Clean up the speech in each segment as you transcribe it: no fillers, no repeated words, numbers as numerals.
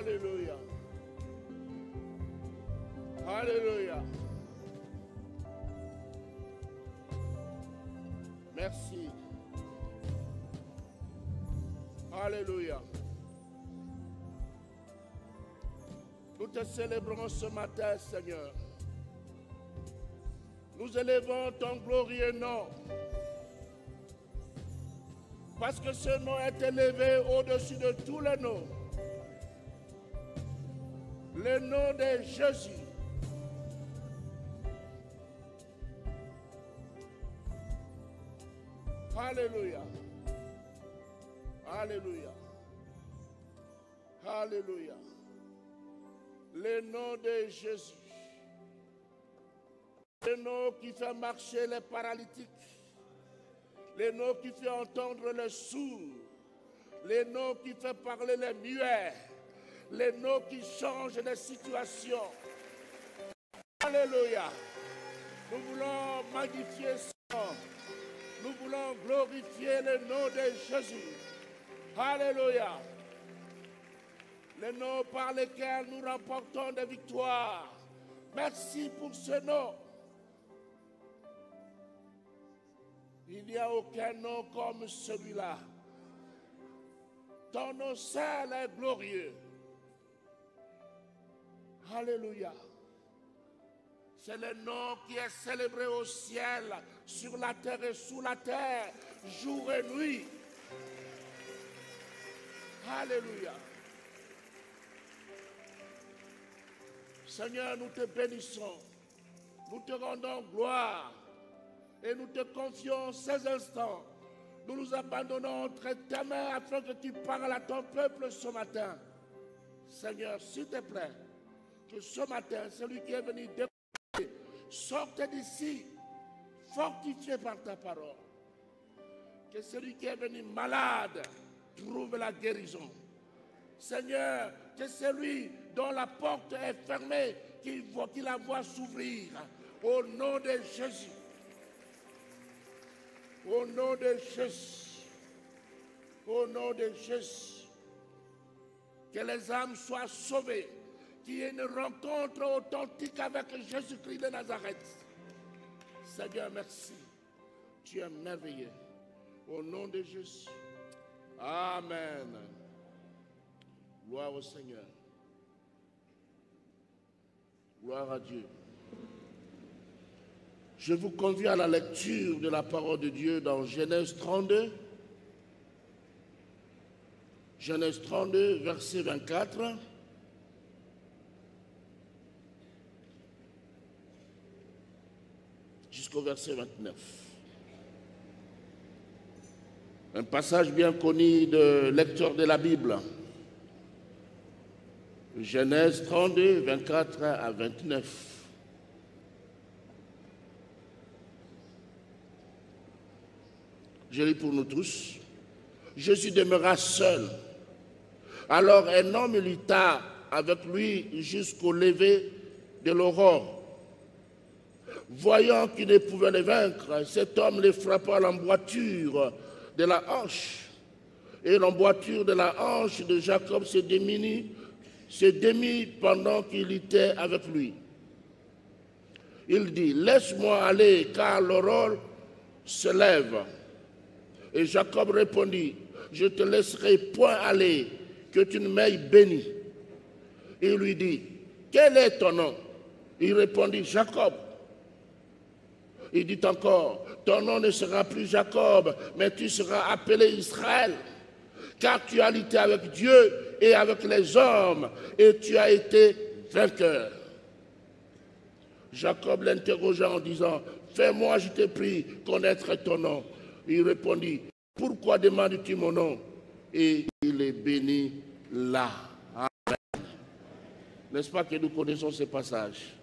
Alléluia. Alléluia. Merci. Alléluia. Nous te célébrons ce matin, Seigneur. Nous élevons ton glorieux nom. Parce que ce nom est élevé au-dessus de tous les noms. Le nom de Jésus. Alléluia. Alléluia. Alléluia. Le nom de Jésus. Le nom qui fait marcher les paralytiques. Le nom qui fait entendre les sourds. Le nom qui fait parler les muets. Le nom qui change les situations. Alléluia. Nous voulons magnifier ce nom. Nous voulons glorifier le nom de Jésus. Alléluia. Le nom par lequel nous remportons des victoires. Merci pour ce nom. Il n'y a aucun nom comme celui-là. Ton nom seul est glorieux. Alléluia. C'est le nom qui est célébré au ciel, sur la terre et sous la terre, jour et nuit. Alléluia. Seigneur, nous te bénissons. Nous te rendons gloire. Et nous te confions ces instants. Nous nous abandonnons entre tes mains afin que tu parles à ton peuple ce matin. Seigneur, s'il te plaît, que ce matin, celui qui est venu découvrir, sorte d'ici, fortifié par ta parole. Que celui qui est venu malade trouve la guérison. Seigneur, que celui dont la porte est fermée, qu'il la voie s'ouvrir. Au nom de Jésus. Au nom de Jésus. Au nom de Jésus. Que les âmes soient sauvées. Qu'il y ait une rencontre authentique avec Jésus-Christ de Nazareth. Seigneur, merci. Tu es merveilleux. Au nom de Jésus. Amen. Gloire au Seigneur. Gloire à Dieu. Je vous convie à la lecture de la parole de Dieu dans Genèse 32. Genèse 32, verset 24. Jusqu'au verset 29. Un passage bien connu de lecteur de la Bible. Genèse 32, 24 à 29. Je lis pour nous tous. Jésus demeura seul. Alors un homme lutta avec lui jusqu'au lever de l'aurore. Voyant qu'il ne pouvait le vaincre, cet homme le frappa à l'emboîture de la hanche. Et l'emboîture de la hanche de Jacob se démit pendant qu'il était avec lui. Il dit, laisse-moi aller, car l'aurore se lève. Et Jacob répondit, je te laisserai point aller, que tu ne m'aies béni. Il lui dit, quel est ton nom? Il répondit, Jacob. Il dit encore, ton nom ne sera plus Jacob, mais tu seras appelé Israël, car tu as lutté avec Dieu et avec les hommes, et tu as été vainqueur. Jacob l'interrogea en disant, fais-moi, je te prie, connaître ton nom. Il répondit, pourquoi demandes-tu mon nom? Et il est béni là. Amen. N'est-ce pas que nous connaissons ce passage?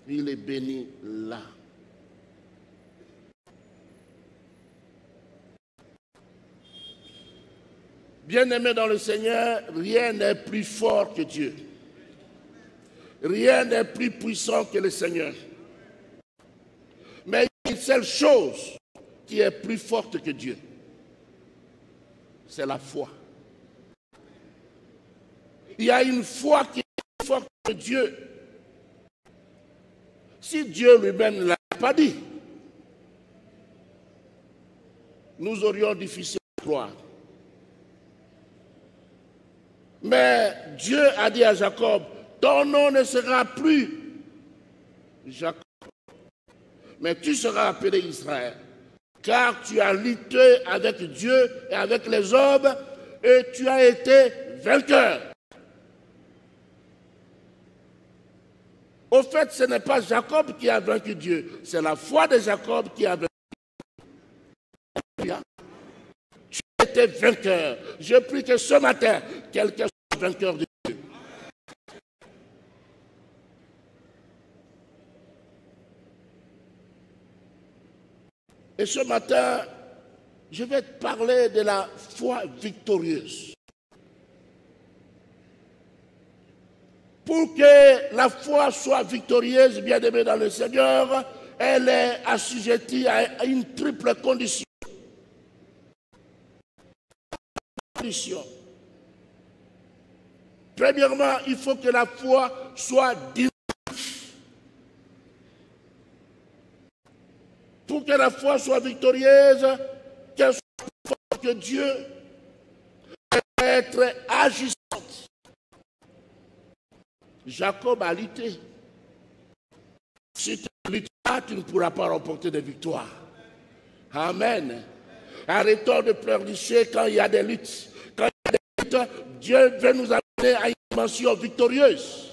Il est béni là. Bien-aimé dans le Seigneur, rien n'est plus fort que Dieu. Rien n'est plus puissant que le Seigneur. Mais il y a une seule chose qui est plus forte que Dieu. c'est la foi. Il y a une foi qui est plus forte que Dieu. Si Dieu lui-même ne l'a pas dit, nous aurions difficile à croire. Mais Dieu a dit à Jacob, ton nom ne sera plus Jacob, mais tu seras appelé Israël, car tu as lutté avec Dieu et avec les hommes, et tu as été vainqueur. Au fait, ce n'est pas Jacob qui a vaincu Dieu, c'est la foi de Jacob qui a vaincu Dieu. Tu as été vainqueur. Je prie que ce matin, quelqu'un soit vainqueur de Dieu. Et ce matin, je vais te parler de la foi victorieuse. Pour que la foi soit victorieuse, bien-aimée dans le Seigneur, elle est assujettie à une triple condition. Premièrement, il faut que la foi soit dynamique. Pour que la foi soit victorieuse, qu'elle soit plus forte que Dieu, elle doit être agissante. Jacob a lutté. Si tu ne luttes pas, tu ne pourras pas remporter des victoires. Amen. Arrêtons de pleurnicher quand il y a des luttes. Quand il y a des luttes, Dieu veut nous amener à une dimension victorieuse.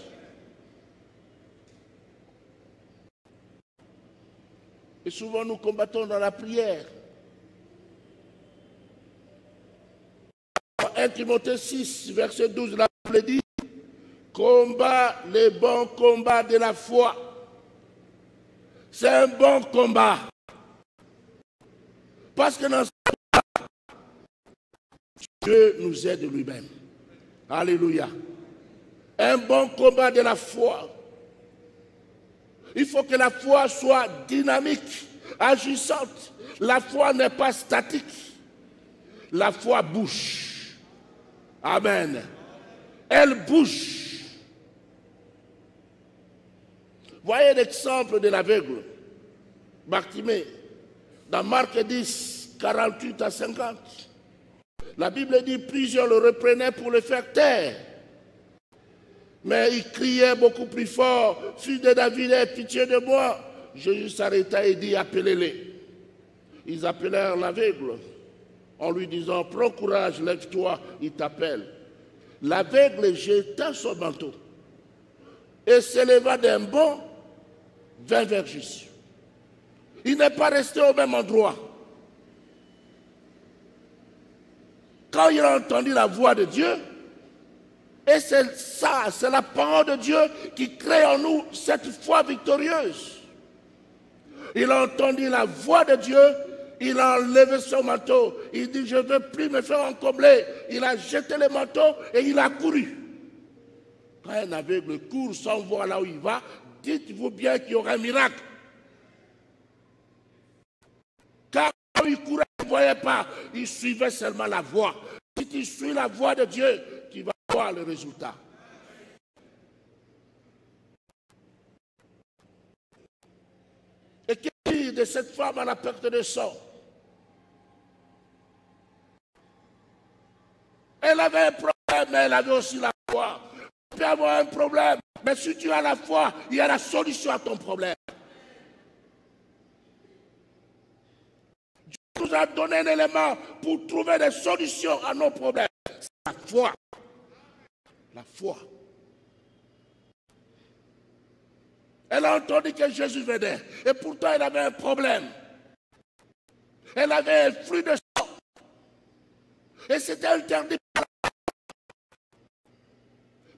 Et souvent nous combattons dans la prière. 1 Timothée 6, verset 12, la Bible dit, combat les bons combats de la foi. C'est un bon combat. Parce que dans ce combat, Dieu nous aide lui-même. Alléluia. Un bon combat de la foi. Il faut que la foi soit dynamique, agissante. La foi n'est pas statique. La foi bouge. Amen. Elle bouge. Voyez l'exemple de l'aveugle, Bartimée, dans Marc 10, 48 à 50. La Bible dit, plusieurs le reprenaient pour le faire taire. Mais il criait beaucoup plus fort, « Fils de David, aie pitié de moi !» Jésus s'arrêta et dit, « Appelez-les. » Ils appelèrent l'aveugle en lui disant, « Prends courage, lève-toi, il t'appelle. » L'aveugle jeta son manteau et s'éleva d'un bond, vint vers Jésus. Il n'est pas resté au même endroit. Quand il a entendu la voix de Dieu, et c'est ça, c'est la parole de Dieu qui crée en nous cette foi victorieuse. Il a entendu la voix de Dieu, il a enlevé son manteau, il dit, je ne veux plus me faire encombrer. Il a jeté le manteau et il a couru. Quand un aveugle court sans voir là où il va, dites-vous bien qu'il y aura un miracle. Car quand il courait, il ne voyait pas, il suivait seulement la voix. Si tu suis la voix de Dieu, tu vas voir le résultat. Et qu'est-ce qu'il dit de cette femme à la perte de sang? Elle avait un problème, mais elle avait aussi la foi. Tu peux avoir un problème, mais si tu as la foi, il y a la solution à ton problème. Dieu nous a donné un élément pour trouver des solutions à nos problèmes. C'est la foi. La foi. Elle a entendu que Jésus venait, et pourtant elle avait un problème. Elle avait un flux de sang. Et c'était interdit.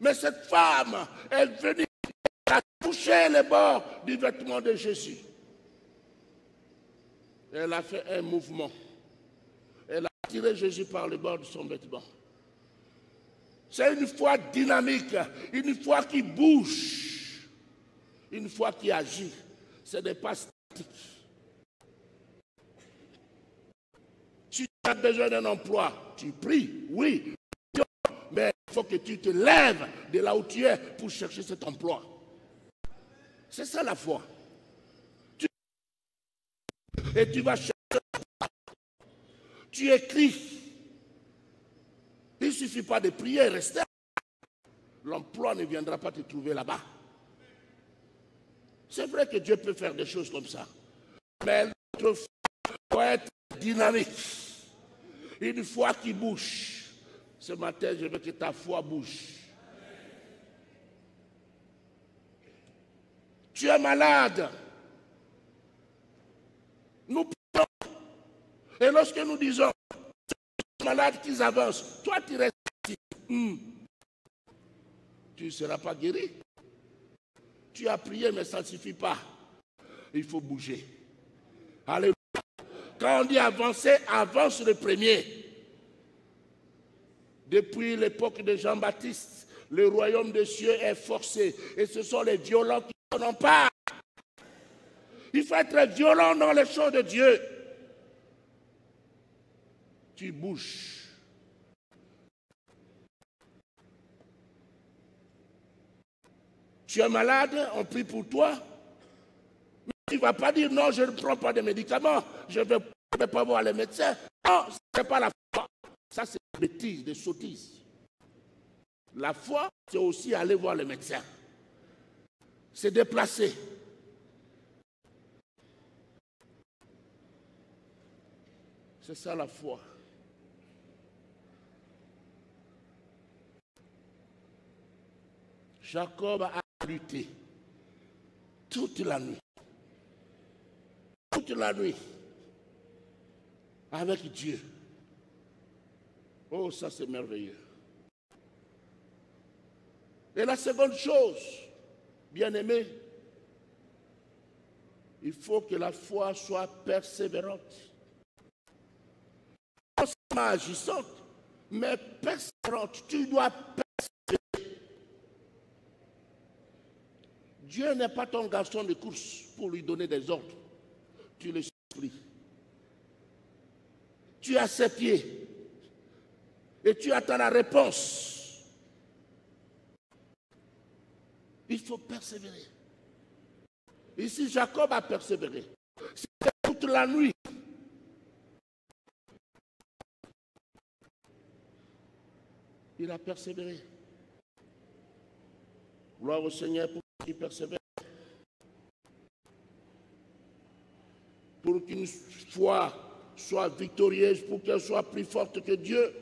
Mais cette femme, elle venait à toucher les bords du vêtement de Jésus. Elle a fait un mouvement. Elle a tiré Jésus par le bord de son vêtement. C'est une foi dynamique, une foi qui bouge, une foi qui agit. Ce n'est pas statique. Si Tu as besoin d'un emploi, tu pries, oui, mais il faut que tu te lèves de là où tu es pour chercher cet emploi. C'est ça la foi. Et tu vas chercher. Tu écris. Il ne suffit pas de prier et rester. L'emploi ne viendra pas te trouver là-bas. C'est vrai que Dieu peut faire des choses comme ça. Mais notre foi doit être dynamique. Une foi qui bouge. Ce matin, je veux que ta foi bouge. Tu es malade. Nous prions. Et lorsque nous disons, les malades qui avancent, toi tu restes ici. Tu ne seras pas guéri. Tu as prié, mais ça ne suffit pas. Il faut bouger. Alléluia. Quand on dit avancer, avance le premier. Depuis l'époque de Jean-Baptiste, le royaume des cieux est forcé. Et ce sont les violents qui en ont pas. Il faut être violent dans les choses de Dieu. Tu bouges. Tu es malade, on prie pour toi. Mais tu ne vas pas dire non, je ne prends pas de médicaments, je ne vais pas voir les médecins. Non, ce n'est pas la foi. Ça, c'est des bêtises, des sottises. La foi, c'est aussi aller voir les médecins. C'est déplacer. C'est ça la foi. Jacob a lutté toute la nuit. Toute la nuit. Avec Dieu. Oh, ça c'est merveilleux. Et la seconde chose, bien-aimé, il faut que la foi soit persévérante. Non seulement agissante, mais persévérante. Tu dois persévérer. Dieu n'est pas ton garçon de course pour lui donner des ordres. Tu le supplies. Tu as ses pieds. Et tu attends la réponse. Il faut persévérer. Ici, Jacob a persévéré. C'était toute la nuit. Il a persévéré. Gloire au Seigneur pour qu'il persévère. Pour qu'une foi soit victorieuse, pour qu'elle soit plus forte que Dieu.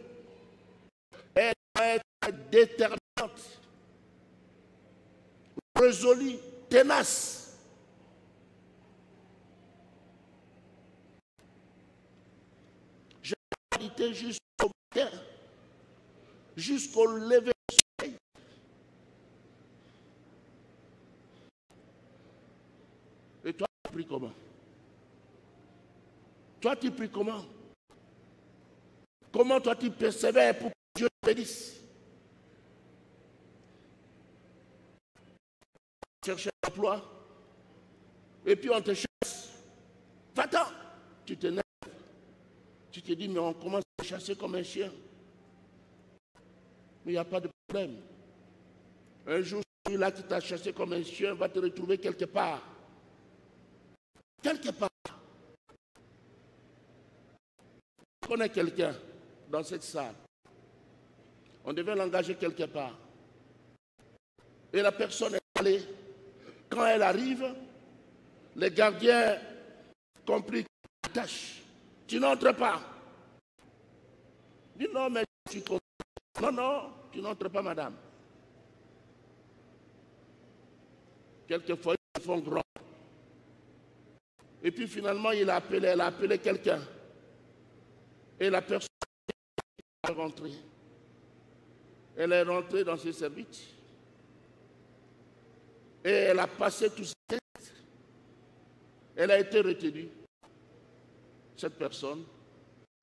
Elle doit être déterminante, résolue, tenace. J'ai médité jusqu'au matin, jusqu'au lever du soleil. Et toi, tu pries comment? Toi, tu pries comment? Comment toi, tu persévères pour que Dieu te bénisse? Chercher un emploi, et puis on te chasse. Va-t'en! Tu t'énerves. Tu te dis, mais on commence à chasser comme un chien. Mais il n'y a pas de problème. Un jour, celui-là qui t'a chassé comme un chien va te retrouver quelque part. Quelque part. On connaît quelqu'un dans cette salle. On devait l'engager quelque part. Et la personne est allée. Quand elle arrive, les gardiens compliquent la tâche. Tu n'entres pas. Dis non, mais je suis content. Non, non, tu n'entres pas, madame. Quelquefois, ils font grand. Et puis finalement, elle a appelé quelqu'un. Et la personne est rentrée. Elle est rentrée dans ses services. Et elle a passé tous ses tests. Elle a été retenue, cette personne.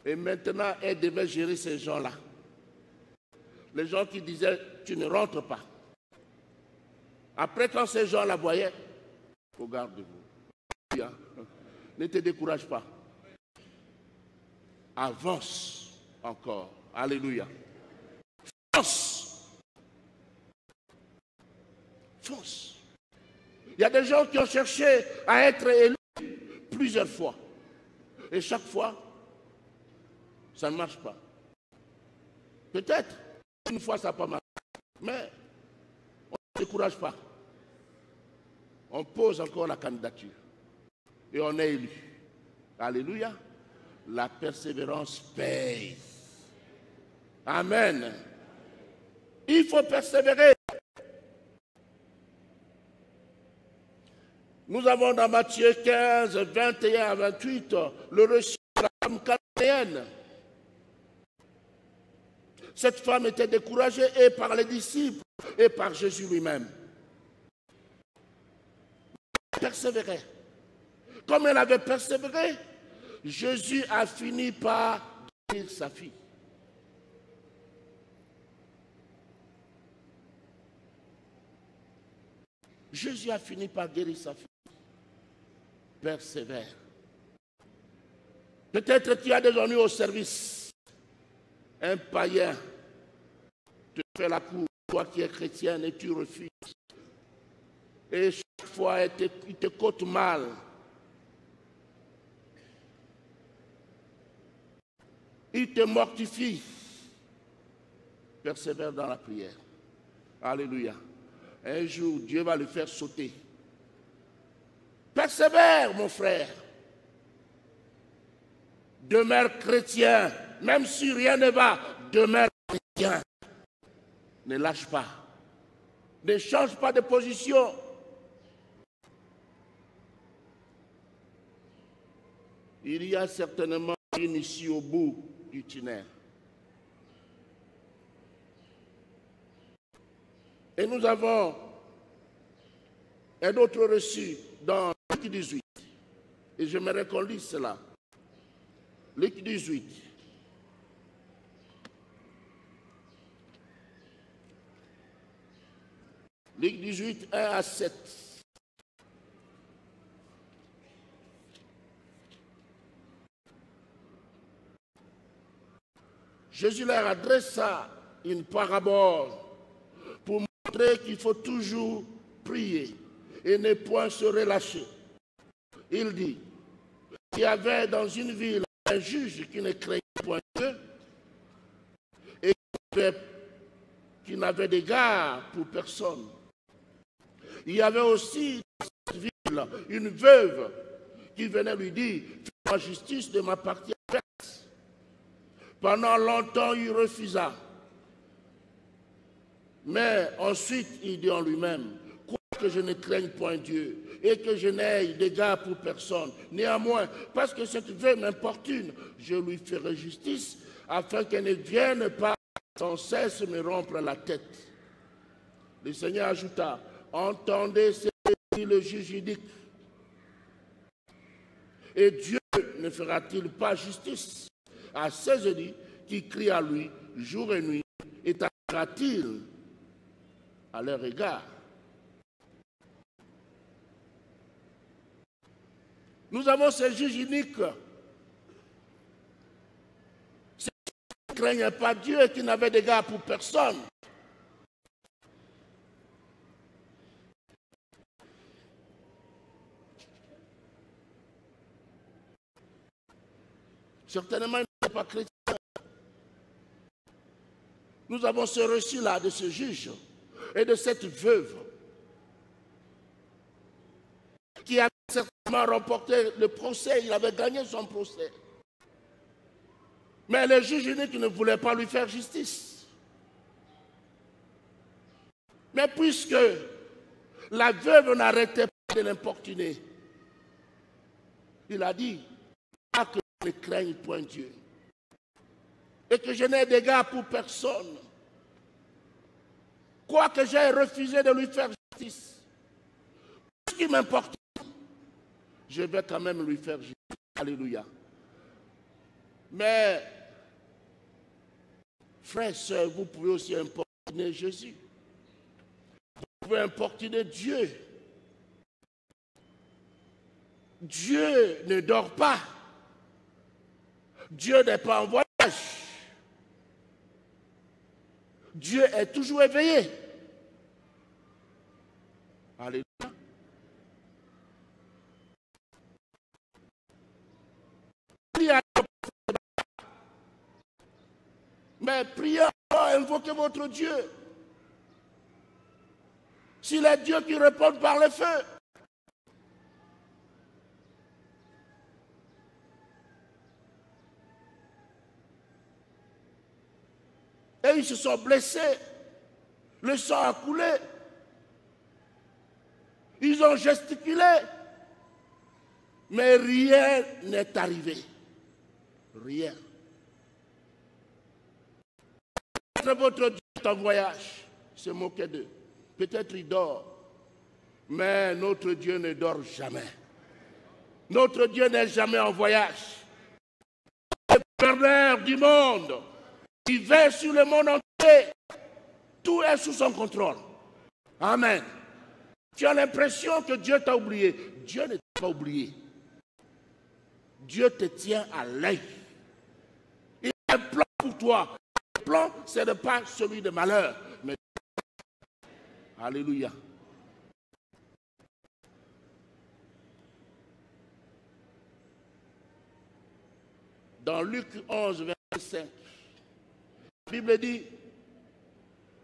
Et maintenant, elle devait gérer ces gens-là. Les gens qui disaient, tu ne rentres pas. Après, quand ces gens la voyaient, regarde-vous. Ne te décourage pas. avance encore. Alléluia. Fonce. Fonce. Il y a des gens qui ont cherché à être élus plusieurs fois. Et chaque fois, ça ne marche pas. Peut-être une fois ça n'a pas marché. Mais on ne se décourage pas. On pose encore la candidature. Et on est élu. Alléluia. La persévérance paye. Amen. Il faut persévérer. Nous avons dans Matthieu 15, 21 à 28, le récit de la femme cananéenne. Cette femme était découragée et par les disciples et par Jésus lui-même. Elle persévérait. Comme elle avait persévéré, Jésus a fini par guérir sa fille. Jésus a fini par guérir sa fille. Persévère. Peut-être tu as des ennuis au service. Un païen te fait la cour, toi qui es chrétienne, et tu refuses. Et chaque fois, il te cote mal. Il te mortifie. Persévère dans la prière. Alléluia. Un jour, Dieu va le faire sauter. Persévère, mon frère. Demeure chrétien. Même si rien ne va, demeure chrétien. Ne lâche pas. Ne change pas de position. Il y a certainement une issue au bout du tunnel. Et nous avons un autre reçu dans Luc 18. Et j'aimerais qu'on lise cela. Luc 18. Luc 18, 1 à 7. Jésus leur adressa une parabole pour montrer qu'il faut toujours prier et ne point se relâcher. Il dit, il y avait dans une ville un juge qui ne craignait point Dieu et qui n'avait d'égard pour personne. Il y avait aussi dans cette ville une veuve qui venait lui dire, fais-moi justice de ma partie adverse. Pendant longtemps, il refusa. Mais ensuite, il dit en lui-même, quoique je ne craigne point Dieu et que je n'aie d'égard pour personne, néanmoins, parce que cette veuve m'importune, je lui ferai justice, afin qu'elle ne vienne pas sans cesse me rompre la tête. Le Seigneur ajouta, entendez ce que dit le juge inique. Et Dieu ne fera-t-il pas justice à ses ennemis qui crient à lui jour et nuit, et t'agira-t-il à leur égard? Nous avons ces juges iniques, ceux qui ne craignaient pas Dieu et qui n'avaient d'égard pour personne. Certainement, ils n'étaient pas chrétiens. Nous avons ce reçu-là de ce juge et de cette veuve qui a certainement remporté le procès, il avait gagné son procès. Mais le juge unique ne voulait pas lui faire justice. Mais puisque la veuve n'arrêtait pas de l'importuner, il a dit, ah, que je ne craigne point Dieu et que je n'ai d'égard pour personne, quoique j'ai refusé de lui faire justice. Ce qui m'importe, je vais quand même lui faire justice. Alléluia. Mais, frères et sœurs, vous pouvez aussi importuner Jésus. Vous pouvez importuner Dieu. Dieu ne dort pas. Dieu n'est pas en voyage. Dieu est toujours éveillé. Alléluia. Mais priez, invoquez votre Dieu. S'il est Dieu qui répond par le feu. Et ils se sont blessés. Le sang a coulé. Ils ont gesticulé. Mais rien n'est arrivé. Rien. Peut-être votre Dieu est en voyage. Se moquer d'eux. Peut-être il dort. Mais notre Dieu ne dort jamais. Notre Dieu n'est jamais en voyage. Le gouverneur du monde. Il veille sur le monde entier. Tout est sous son contrôle. Amen. Tu as l'impression que Dieu t'a oublié. Dieu ne t'a pas oublié. Dieu te tient à l'œil. Il a un plan pour toi. Le plan, ce n'est pas celui de malheur. Mais alléluia. Dans Luc 11, verset 5, la Bible dit,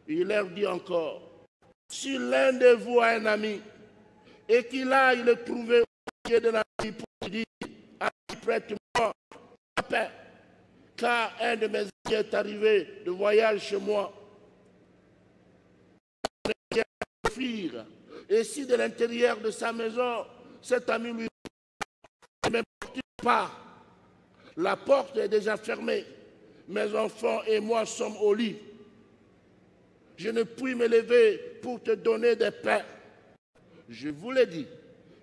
il leur dit encore, si l'un de vous a un ami et qu'il aille le trouver au pied de la vie pour lui dire, prête-moi la paix, car un de mes amis est arrivé de voyage chez moi. Et si de l'intérieur de sa maison, cet ami lui dit, ne m'importe pas, la porte est déjà fermée, mes enfants et moi sommes au lit. Je ne puis me lever pour te donner des pains. Je vous l'ai dit,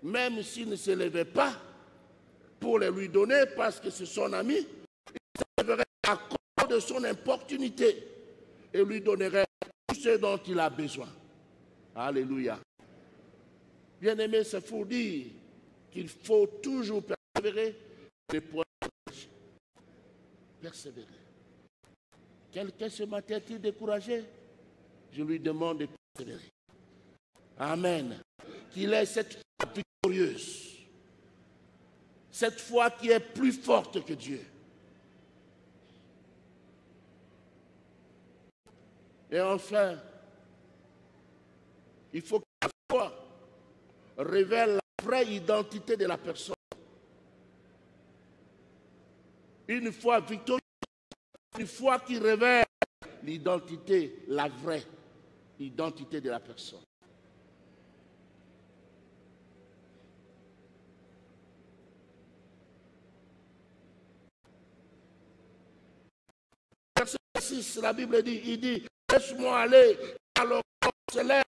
même s'il ne se levait pas pour les lui donner parce que c'est son ami, il se leverait à cause de son importunité et lui donnerait tout ce dont il a besoin. Alléluia. Bien-aimé, c'est pour dire qu'il faut toujours persévérer et persévérer. Quelqu'un ce matin est-il découragé? Je lui demande de persévérer. Amen. Qu'il ait cette foi victorieuse. Cette foi qui est plus forte que Dieu. Et enfin, il faut que la foi révèle la vraie identité de la personne. Une foi victorieuse, une foi qui révèle l'identité, la vraie identité de la personne. Verset 6, la Bible dit, il dit, laisse-moi aller, alors on se lève.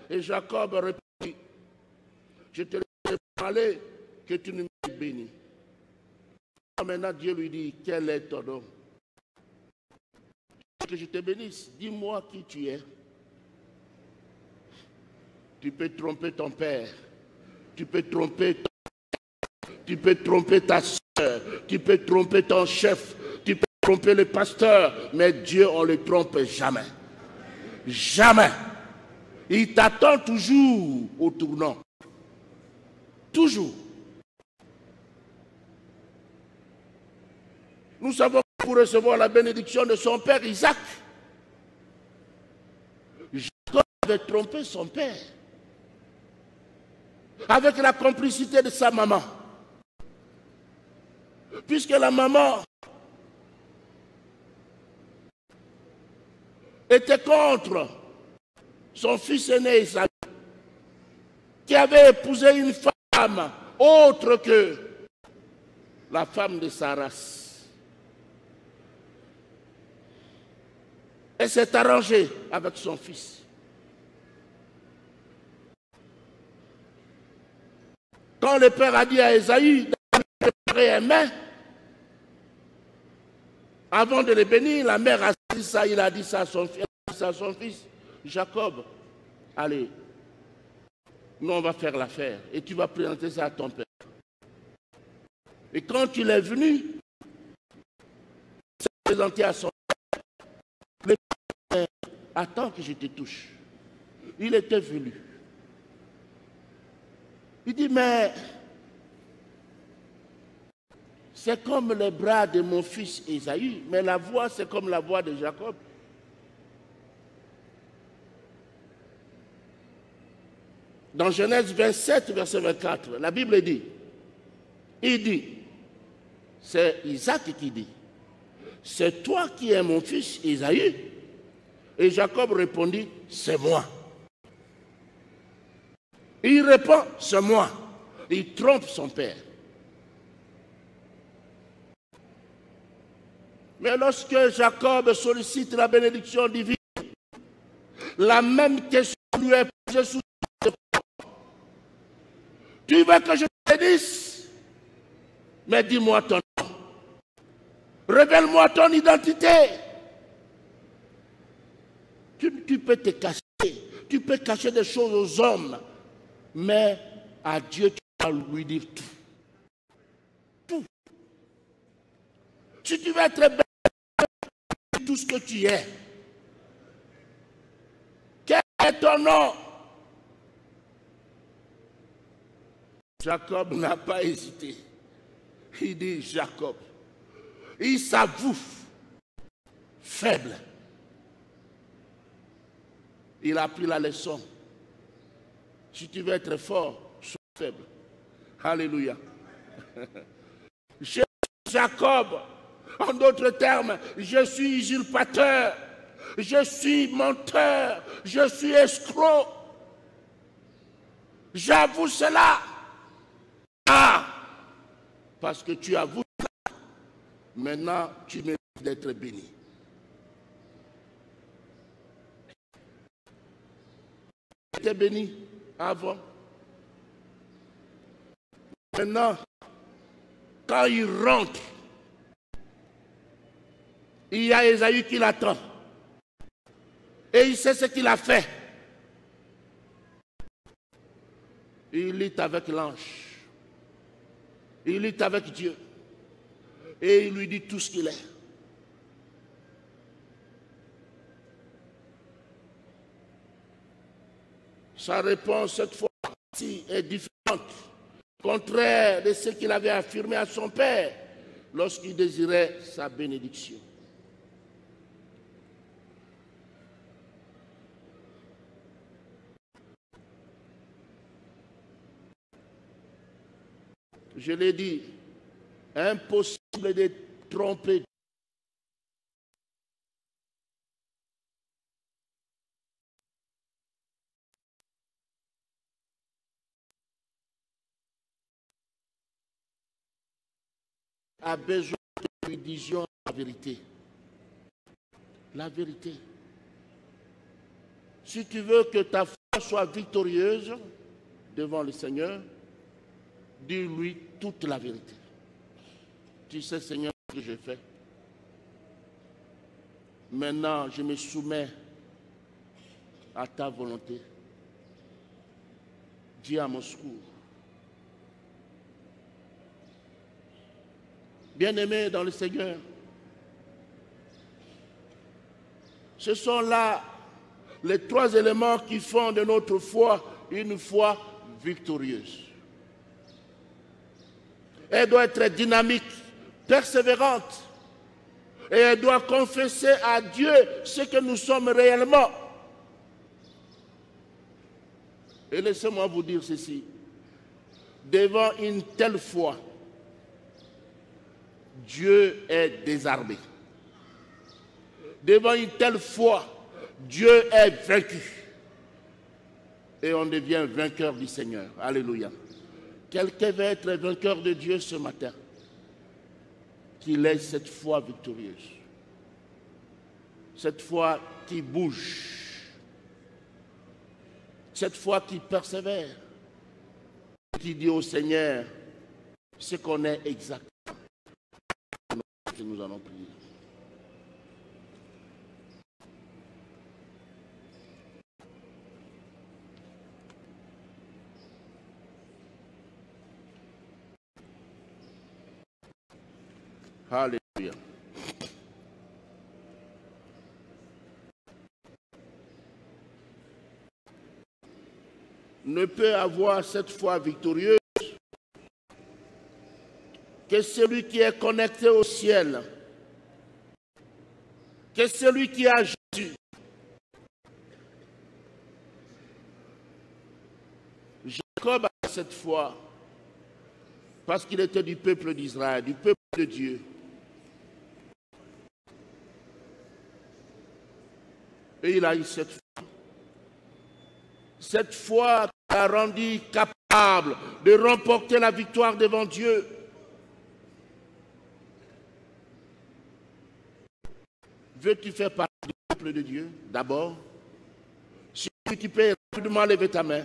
Et Jacob répondit, je te laisse aller, que tu ne me bénis. Maintenant Dieu lui dit, quel est ton nom? Que je te bénisse, dis-moi qui tu es. Tu peux tromper ton père, tu peux tromper tu peux tromper ta soeur, tu peux tromper ton chef, tu peux tromper le pasteur, mais Dieu on ne le trompe jamais. Jamais. Il t'attend toujours au tournant. Toujours. Nous savons que pour recevoir la bénédiction de son père Isaac, Jacob avait trompé son père avec la complicité de sa maman. Puisque la maman était contre son fils aîné Isaïe, qui avait épousé une femme autre que la femme de sa race. Elle s'est arrangée avec son fils. Quand le père a dit à Esaü de préparer un mets, avant de le bénir, la mère a dit ça, il a dit ça à son fils, Jacob, allez, nous on va faire l'affaire et tu vas présenter ça à ton père. Et quand il est venu, présenté à son père. Le père, attends que je te touche. Il était venu. Il dit, mais c'est comme les bras de mon fils Ésaü, mais la voix, c'est comme la voix de Jacob. Dans Genèse 27, verset 24, la Bible dit, c'est Isaac qui dit, c'est toi qui es mon fils Ésaü. Et Jacob répondit, c'est moi. Il répond, c'est moi. Il trompe son père. Mais lorsque Jacob sollicite la bénédiction divine, la même question lui est posée sous le corps. Tu veux que je te bénisse? Mais dis-moi ton nom. Révèle-moi ton identité. Tu peux te cacher. Tu peux cacher des choses aux hommes. Mais à Dieu, tu vas lui dire tout. Tout. Si tu veux être belle, tout ce que tu es. Quel est ton nom? Jacob n'a pas hésité. Il dit Jacob. Il s'avoue faible. Il a appris la leçon. Si tu veux être fort, sois faible. Alléluia. Je suis Jacob. En d'autres termes, je suis usurpateur. Je suis menteur. Je suis escroc. J'avoue cela. Ah! Parce que tu avoues cela. Maintenant, tu mérites d'être béni. Tu étais béni avant. Maintenant, quand il rentre, il y a Ésaü qui l'attend. Et il sait ce qu'il a fait. Il lutte avec l'ange. Il lutte avec Dieu. Et il lui dit tout ce qu'il est. Sa réponse cette fois-ci est différente. Contraire de ce qu'il avait affirmé à son père lorsqu'il désirait sa bénédiction. Je l'ai dit, impossible de tromper. A besoin que nous disions la vérité. La vérité. Si tu veux que ta foi soit victorieuse devant le Seigneur, dis-lui toute la vérité. Tu sais, Seigneur, ce que j'ai fait. Maintenant, je me soumets à ta volonté. Dis à mon secours. Bien-aimés dans le Seigneur, ce sont là les trois éléments qui font de notre foi une foi victorieuse. Elle doit être dynamique, persévérante, et elle doit confesser à Dieu ce que nous sommes réellement. Et laissez-moi vous dire ceci, devant une telle foi, Dieu est désarmé. Devant une telle foi, Dieu est vaincu. Et on devient vainqueur du Seigneur. Alléluia. Quelqu'un veut être vainqueur de Dieu ce matin. Qu'il ait cette foi victorieuse. Cette foi qui bouge. Cette foi qui persévère. Qui dit au Seigneur ce qu'on est exactement. Que nous allons prier. Alléluia. ne peut avoir cette foi victorieuse que celui qui est connecté au ciel, que celui qui a Jésus. Jacob a cette foi parce qu'il était du peuple d'Israël, du peuple de Dieu. Et il a eu cette foi. Cette foi qui l'a rendu capable de remporter la victoire devant Dieu. Veux-tu faire partie du peuple de Dieu d'abord? Si tu peux rapidement lever ta main.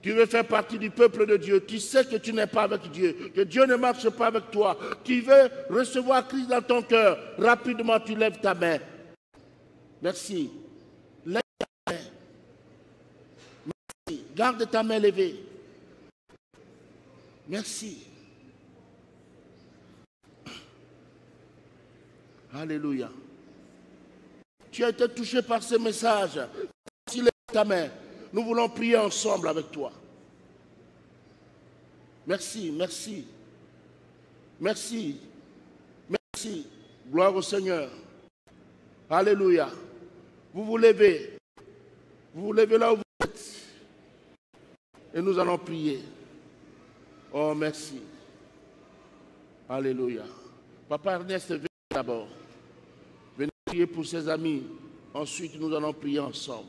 Tu veux faire partie du peuple de Dieu. Tu sais que tu n'es pas avec Dieu, que Dieu ne marche pas avec toi. Tu veux recevoir Christ dans ton cœur. Rapidement, tu lèves ta main. Merci. Lève ta main. Merci. Garde ta main levée. Merci. Alléluia. Tu as été touché par ce message. Si lève ta main. Nous voulons prier ensemble avec toi. Merci, merci. Merci. Merci. Gloire au Seigneur. Alléluia. Vous vous levez. Vous vous levez là où vous êtes. Et nous allons prier. Oh, merci. Alléluia. Papa Ernest, venez d'abord. Venez prier pour ses amis. Ensuite, nous allons prier ensemble.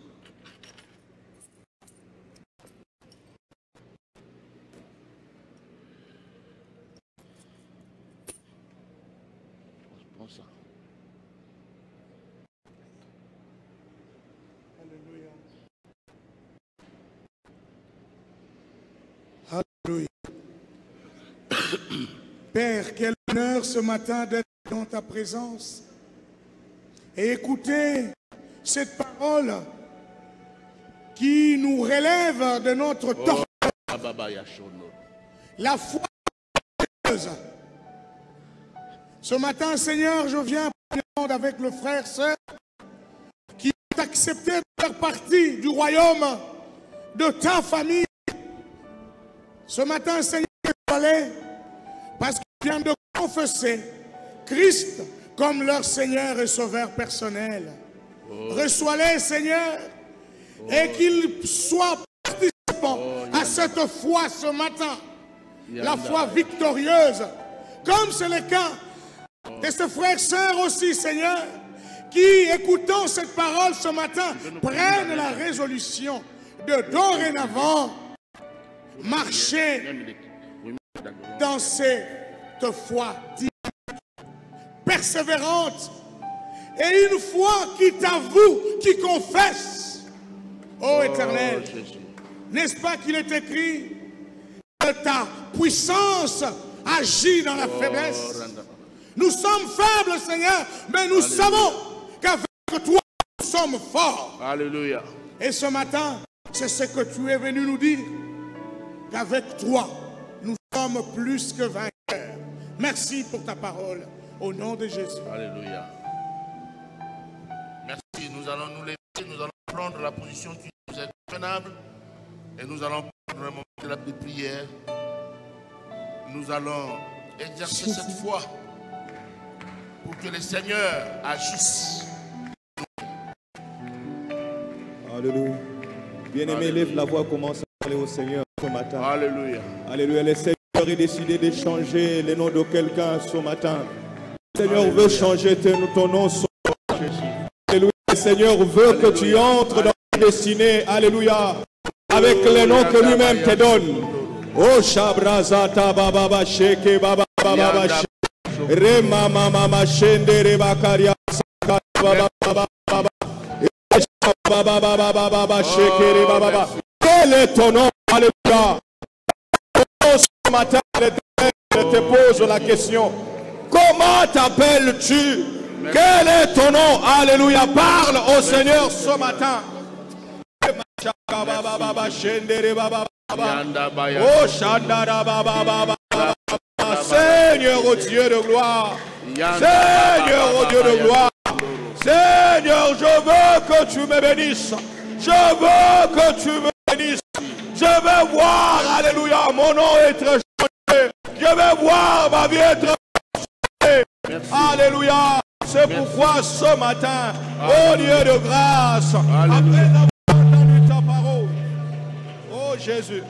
Alléluia. Père, quel honneur ce matin d'être dans ta présence et écouter cette parole qui nous relève de notre torpeur. La foi. Ce matin, Seigneur, je viens avec le frère, sœur, qui ont accepté de faire partie du royaume de ta famille. Ce matin, Seigneur, parce qu'ils viennent de confesser Christ comme leur Seigneur et Sauveur personnel. Reçois-les, Seigneur, et qu'ils soient participants à cette foi ce matin, la foi victorieuse, comme c'est le cas de ce frère sœur aussi, Seigneur, qui, écoutant cette parole ce matin, prennent la résolution de dorénavant marcher dans cette foi persévérante et une foi qui t'avoue, qui confesse. Ô Éternel, n'est-ce pas qu'il est écrit que ta puissance agit dans la faiblesse? Nous sommes faibles, Seigneur, mais nous savons qu'avec toi, nous sommes forts. Alléluia. Et ce matin, c'est ce que tu es venu nous dire, qu'avec toi, nous sommes plus que vainqueurs. Merci pour ta parole, au nom de Jésus. Alléluia. Merci. Nous allons nous lever, nous allons prendre la position qui nous est convenable et nous allons prendre un moment de la prière. Nous allons exercer cette foi pour que le Seigneur agisse. Alléluia. Bien-aimé, lève la voix, commence à parler au Seigneur ce matin. Alléluia. Alléluia. Le Seigneur est décidé de changer le nom de quelqu'un ce matin. Le Seigneur veut changer ton nom ce matin. Alléluia. Le Seigneur veut que tu entres dans ta destinée. Alléluia. Avec le nom que lui-même te donne. Oh Shabrazata Baba Sheke Baba Baba Sheke. Rema Mama Shendere Bakaria Baba Baba Baba Baba Baba Baba Sheke Baba. Quel est ton nom? Alléluia. Ce matin, je te pose la question. Comment t'appelles-tu? Quel est ton nom? Alléluia. Parle au Seigneur ce matin. Oh Shandara Baba Baba. Seigneur, oh Dieu de gloire. Seigneur, oh Dieu de gloire. Seigneur, je veux que tu me bénisses. Je veux que tu me bénisses. Je vais voir, alléluia, mon nom être changé. Je vais voir ma vie être changée. Alléluia. C'est pourquoi ce matin, au lieu de grâce, après avoir entendu ta parole, oh Jésus,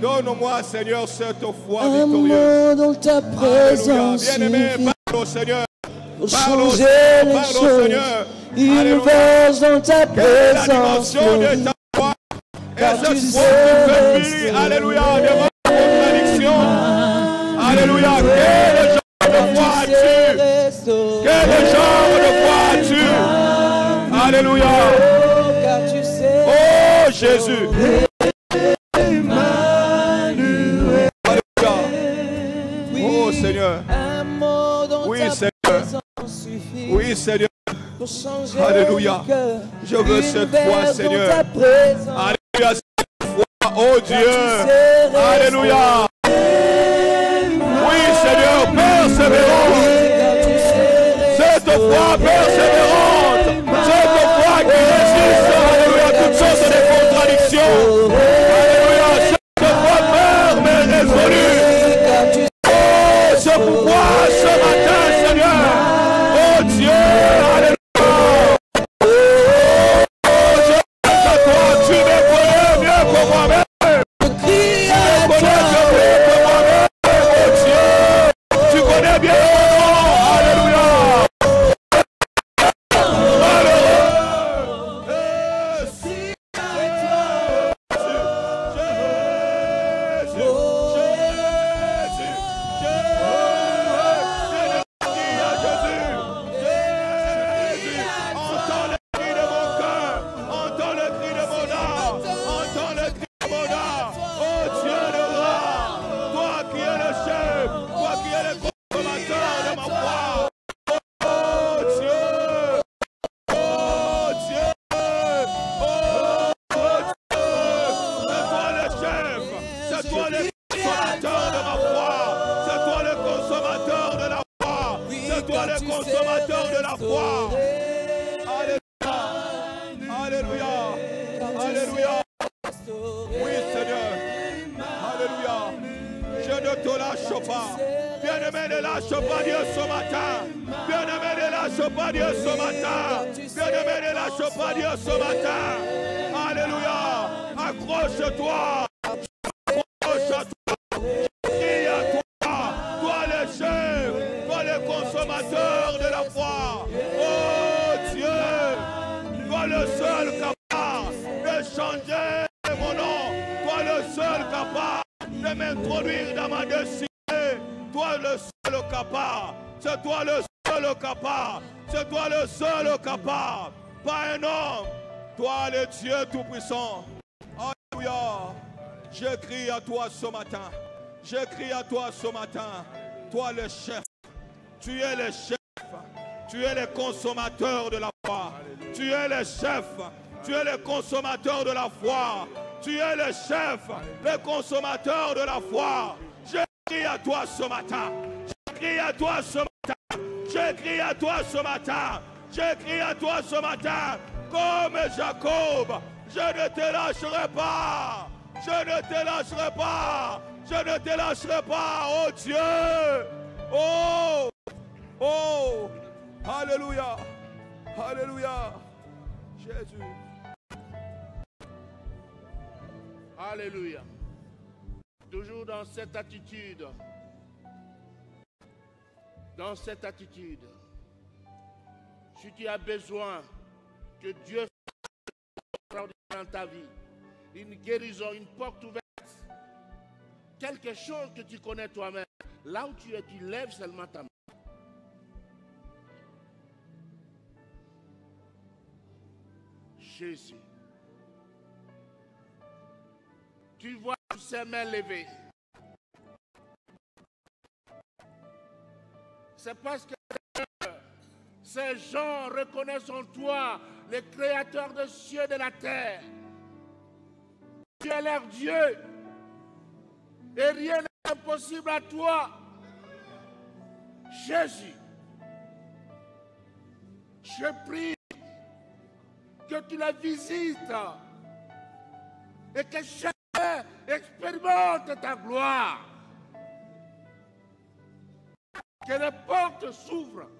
donne-moi, Seigneur, cette foi victorieuse. Dans ta présence, bien-aimé, parle au Seigneur. pour changer les choses. Une verse dans ta présence, de ta foi. Et cette foi qui fait vie, alléluia, devant la contradiction. Alléluia, quel genre de foi as-tu? Quel genre de foi as-tu? Alléluia. Oh Jésus. Oh Seigneur. Oui Seigneur. Oui Seigneur. Alléluia. Je veux cette foi Seigneur. Alléluia. Cette foi, oh Dieu. Alléluia. Oui Seigneur, persévérante. Cette foi persévérante. Cette foi qui résiste, alléluia, toutes sortes de contradictions. Alléluia. Cette foi ferme et résolue. Oh, ce pouvoir ce matin, Seigneur. Oh Dieu, alléluia. Oh, je pense à toi, tu me connais mieux que moi-même. Tu me connais mieux que moi-même, oh Dieu. Tu connais bien mon nom, alléluia. Je crie à toi ce matin. Je crie à toi ce matin. Toi le chef. Tu es le chef. Tu es le consommateur de la foi. Tu es le chef. Tu es le consommateur de la foi. Tu es le chef. Le consommateur de la foi. Je crie à toi ce matin. Je crie à toi ce matin. Je crie à toi ce matin. Je crie à toi ce matin. Comme Jacob. Je ne te lâcherai pas. Je ne te lâcherai pas. Je ne te lâcherai pas, oh Dieu. Oh, oh, alléluia, alléluia, Jésus. Alléluia. Toujours dans cette attitude. Dans cette attitude. Si tu as besoin que Dieu fasse dans ta vie, une guérison, une porte ouverte, quelque chose que tu connais toi-même, là où tu es, tu lèves seulement ta main. Jésus. Tu vois ses mains levées. C'est parce que ces gens reconnaissent en toi le créateur des cieux et de la terre. Tu es leur Dieu. Et rien n'est impossible à toi. Jésus. Je prie que tu les visites et que chacun expérimente ta gloire. Que les portes s'ouvrent.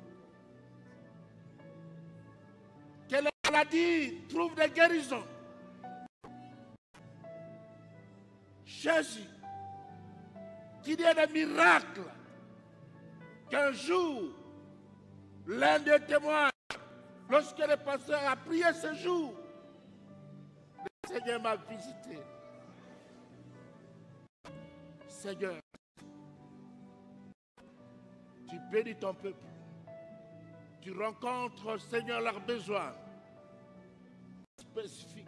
Que les maladies trouvent des guérisons. Jésus, qu'il y ait des miracles. Qu'un jour, l'un des témoins, lorsque le pasteur a prié ce jour, le Seigneur m'a visité. Seigneur, tu bénis ton peuple. Tu rencontres, Seigneur, leurs besoins spécifiques.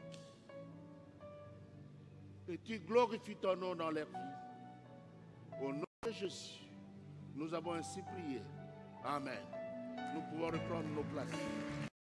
Et tu glorifies ton nom dans leur vie. Au nom de Jésus, nous avons ainsi prié. Amen. Nous pouvons reprendre nos places.